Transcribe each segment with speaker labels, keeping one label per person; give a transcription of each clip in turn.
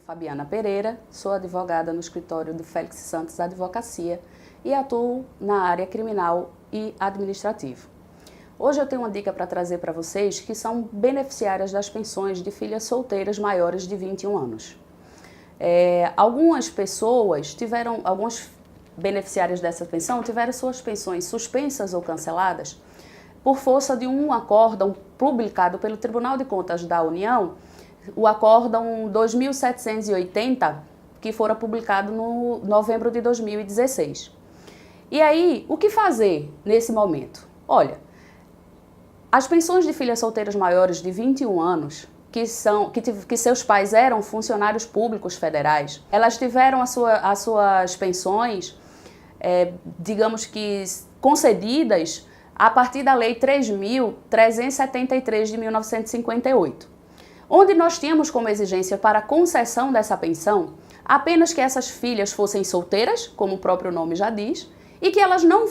Speaker 1: Fabiana Pereira, sou advogada no escritório de Félix Santos Advocacia e atuo na área criminal e administrativa. Hoje eu tenho uma dica para trazer para vocês que são beneficiárias das pensões de filhas solteiras maiores de 21 anos. Algumas beneficiários dessa pensão tiveram suas pensões suspensas ou canceladas por força de um acórdão publicado pelo Tribunal de Contas da União, o acórdão 2780, que fora publicado no novembro de 2016. E aí, o que fazer nesse momento? Olha, as pensões de filhas solteiras maiores de 21 anos, que seus pais eram funcionários públicos federais, elas tiveram as suas pensões, digamos que concedidas a partir da Lei 3.373 de 1958. Onde nós tínhamos como exigência para a concessão dessa pensão apenas que essas filhas fossem solteiras, como o próprio nome já diz, e que elas não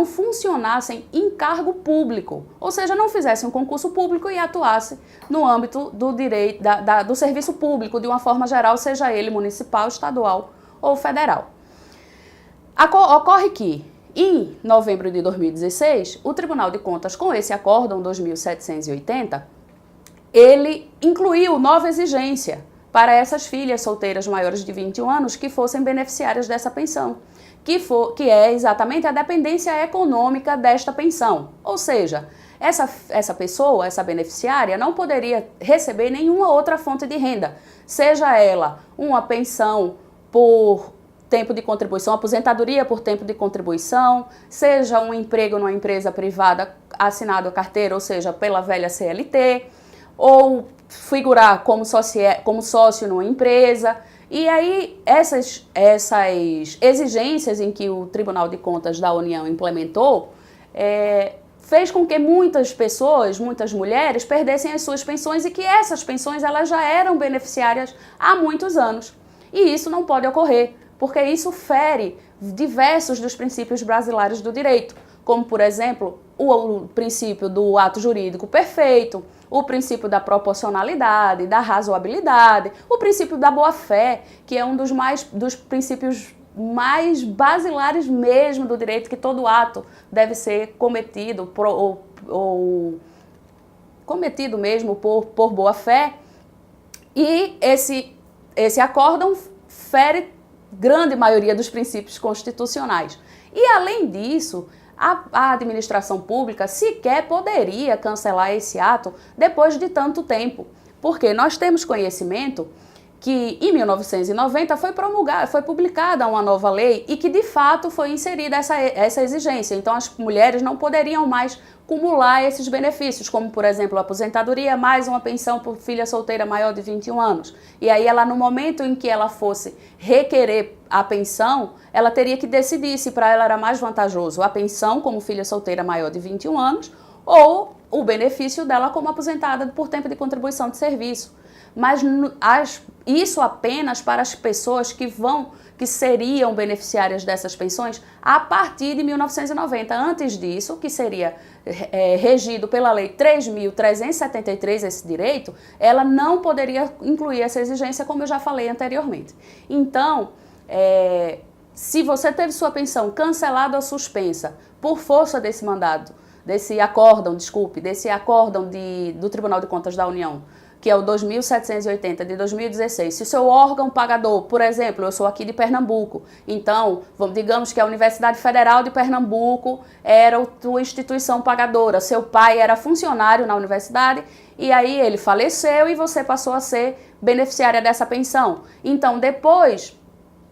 Speaker 1: funcionassem em cargo público, ou seja, não fizessem um concurso público e atuassem no âmbito do direito do serviço público de uma forma geral, seja ele municipal, estadual ou federal. Ocorre que, em novembro de 2016, o Tribunal de Contas, com esse acórdão 2780, ele incluiu nova exigência para essas filhas solteiras maiores de 21 anos que fossem beneficiárias dessa pensão, que é exatamente a dependência econômica desta pensão. Ou seja, essa pessoa, essa beneficiária, não poderia receber nenhuma outra fonte de renda, seja ela uma pensão por tempo de contribuição, aposentadoria por tempo de contribuição, seja um emprego numa empresa privada assinado a carteira, ou seja, pela velha CLT, ou figurar como sócio numa empresa. E aí, essas exigências em que o Tribunal de Contas da União implementou, fez com que muitas pessoas, muitas mulheres, perdessem as suas pensões e que essas pensões elas já eram beneficiárias há muitos anos. E isso não pode ocorrer, porque isso fere diversos dos princípios brasileiros do direito, como, por exemplo, o princípio do ato jurídico perfeito, o princípio da proporcionalidade, da razoabilidade, o princípio da boa-fé, que é um dos princípios mais basilares mesmo do direito, que todo ato deve ser cometido cometido mesmo por boa-fé. E esse acórdão fere grande maioria dos princípios constitucionais. E, além disso, a administração pública sequer poderia cancelar esse ato depois de tanto tempo, porque nós temos conhecimento que em 1990 foi publicada uma nova lei e que de fato foi inserida essa exigência. Então as mulheres não poderiam mais acumular esses benefícios, como por exemplo a aposentadoria mais uma pensão por filha solteira maior de 21 anos. E aí ela, no momento em que ela fosse requerer a pensão, ela teria que decidir se para ela era mais vantajoso a pensão como filha solteira maior de 21 anos ou o benefício dela como aposentada por tempo de contribuição de serviço. Mas isso apenas para as pessoas que seriam beneficiárias dessas pensões a partir de 1990. Antes disso, que seria regido pela Lei 3.373, esse direito, ela não poderia incluir essa exigência, como eu já falei anteriormente. Então, se você teve sua pensão cancelada ou suspensa por força desse desse acórdão do Tribunal de Contas da União, que é o 2780 de 2016, se o seu órgão pagador, por exemplo, eu sou aqui de Pernambuco, então, digamos que a Universidade Federal de Pernambuco era a tua instituição pagadora, seu pai era funcionário na universidade e aí ele faleceu e você passou a ser beneficiária dessa pensão. Então, depois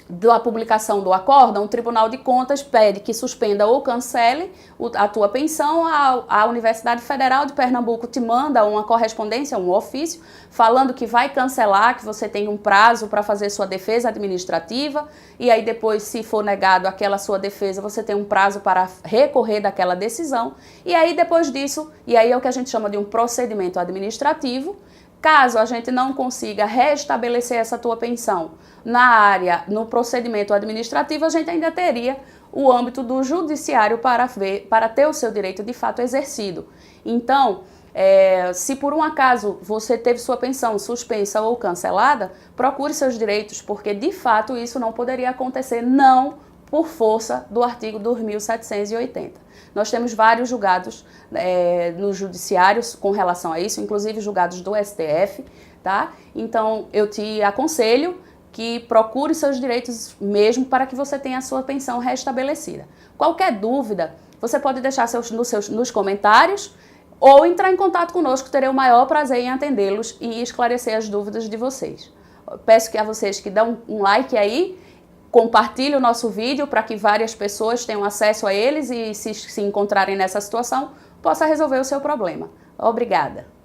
Speaker 1: da publicação do acórdão, o Tribunal de Contas pede que suspenda ou cancele a tua pensão. A Universidade Federal de Pernambuco te manda uma correspondência, um ofício, falando que vai cancelar, que você tem um prazo para fazer sua defesa administrativa, e aí depois, se for negado aquela sua defesa, você tem um prazo para recorrer daquela decisão, e aí depois disso, e aí é o que a gente chama de um procedimento administrativo. Caso a gente não consiga restabelecer essa tua pensão no procedimento administrativo, a gente ainda teria o âmbito do judiciário para ter o seu direito de fato exercido. Então, Se por um acaso você teve sua pensão suspensa ou cancelada, procure seus direitos, porque de fato isso não poderia acontecer, não por força do artigo 2780. Nós temos vários julgados nos judiciários com relação a isso, inclusive julgados do STF, tá? Então eu te aconselho que procure seus direitos mesmo para que você tenha a sua pensão restabelecida. Qualquer dúvida, você pode deixar nos comentários ou entrar em contato conosco, terei o maior prazer em atendê-los e esclarecer as dúvidas de vocês. Peço que a vocês que dão um like aí, compartilhe o nosso vídeo para que várias pessoas tenham acesso a eles e se encontrarem nessa situação, possa resolver o seu problema. Obrigada!